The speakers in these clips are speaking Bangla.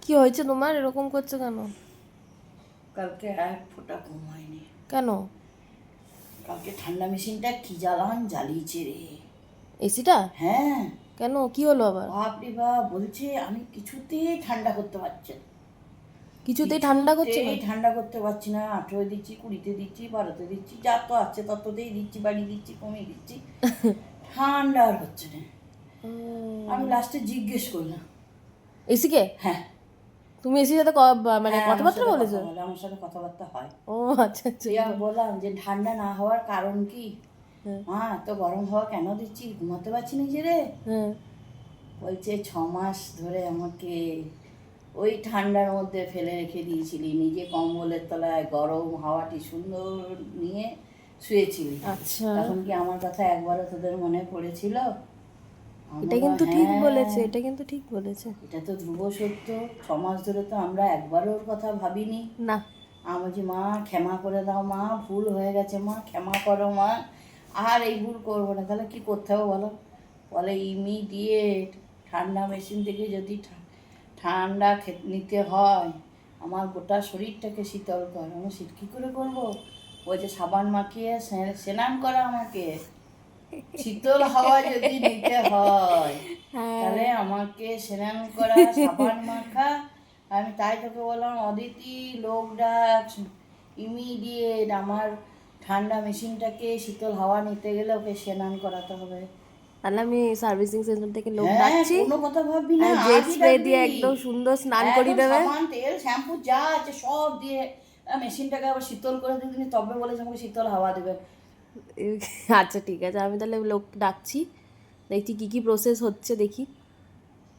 কি হয়েছে তোমার, এরকম করছো কেন? কালকে এক ফোঁটা ঘুম হয়নি। কেন? কালকে ঠান্ডা মেশিনটা কি জ্বালান জ্বালিয়েছে রে। এসিটা? হ্যাঁ, কেন, কি হলো আবার? বাপরে বাপ, বলছে আমি কিছুতেই ঠান্ডা করতে পারছি না। কিছুতেই ঠান্ডা করছে কিছুতেই না? ঠান্ডা করতে পারছি না। 18 দিচ্ছি, 20-তে দিচ্ছি, 12-তে দিচ্ছি, যা তো আছে তততেই দিচ্ছি, বাড়িয়ে দিচ্ছি, কমিয়ে দিচ্ছি, ঠান্ডা আর হচ্ছে না। আমি লাস্টে জিজ্ঞেস করলাম। এসিকে? হ্যাঁ তুমি এসির সাথে মানে হ্যাঁ, আমার কথাবার্তা সাথে কথা বলেছো? বলে, আমার সাথে কথাবার্তা হয়। ও আচ্ছা আচ্ছা। দিয়ে আমি বললাম যে ঠান্ডা না হওয়ার কারণ কি? হ্যাঁ মা এত গরম হাওয়া কেন দিচ্ছি, ঘুমাতে পারছি না যে রে। হ্যাঁ। বলছে 6 মাস ধরে আমাকে ওই ঠান্ডার মধ্যে ফেলে রেখে দিয়েছিলি, নিজে কম্বলের তলায় গরম হাওয়াটি সুন্দর নিয়ে শুয়েছিলি। আচ্ছা, তখন কি আমার কথা একবারও তোদের মনে পড়েছিল? এটা আমরা কিন্তু ঠিক বলেছে, হ্যাঁ, এটা কিন্তু ঠিক বলেছে। এটা তো ধ্রুব সত্য। 6 মাস ধরে তো আমরা একবারও ওর কথা ভাবিনি। না। আমি বলছি মা ক্ষমা করে দাও মা, ভুল হয়ে গেছে মা, ক্ষমা করো মা, আর এই ভুল করবো না। তাহলে কি করতে হবে বলো? বলে ইমিডিয়েট ঠান্ডা মেশিন থেকে যদি ঠান্ডা নিতে হয়, আমার গোটা শরীরটাকে শীতল কর। আমি শীত কী করে করবো? বলছে সাবান মাখিয়ে স্নান করা আমাকে। শীতল হাওয়া যদি নিতে হয় হ্যাঁ। তাহলে আমাকে স্নান করা, সাবান মাখা। আমি তাই তোকে বললাম অদিতি, লোক ডাক, ইমিডিয়েট আমার ঠান্ডা মেশিনটাকে শীতল হাওয়া নিতে গেলে ওকে স্নান করাতে হবে। তাহলে আমি সার্ভিসিং সেন্টার থেকে লোক হ্যাঁ, ডাকছি, কোনো কথা ভাববি না, জেট আজই স্প্রে দিয়ে ডাকবি। একদম সুন্দর স্নান করিয়ে একদম দেবে। সাবান তেল শ্যাম্পু যা আছে সব দিয়ে মেশিনটাকে আবার শীতল করে দিবি, তবে বলেছে আমাকে শীতল হাওয়া দেবে। আচ্ছা ঠিক আছে, আমি তাহলে লোক ডাকছি, দেখছি কি কি প্রসেস হচ্ছে দেখি।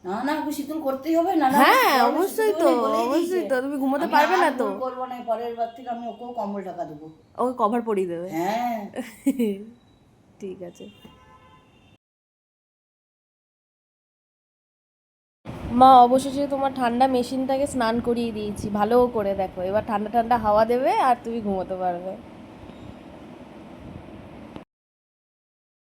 না না, ওকে শীতল করতেই হবে, না না হ্যাঁ গরমে অবশ্যই শুকোতে তো, হবে না, বলেই দিয়েছে। অবশ্যই তো, তুমি ঘুমোতে আমি পারবে আর না তো? ভুল করবো না, পরের বার থেকে আমি ওকেও কম্বল ঢাকা দেবো। ওকে কভার পরিয়ে দেবে। হ্যাঁ। ঠিক আছে। মা অবশেষে তোমার ঠান্ডা মেশিনটাকে স্নান করিয়ে দিয়েছি, ভালো করে দেখো, এবার ঠান্ডা ঠান্ডা হাওয়া দেবে আর তুমি ঘুমোতে পারবে।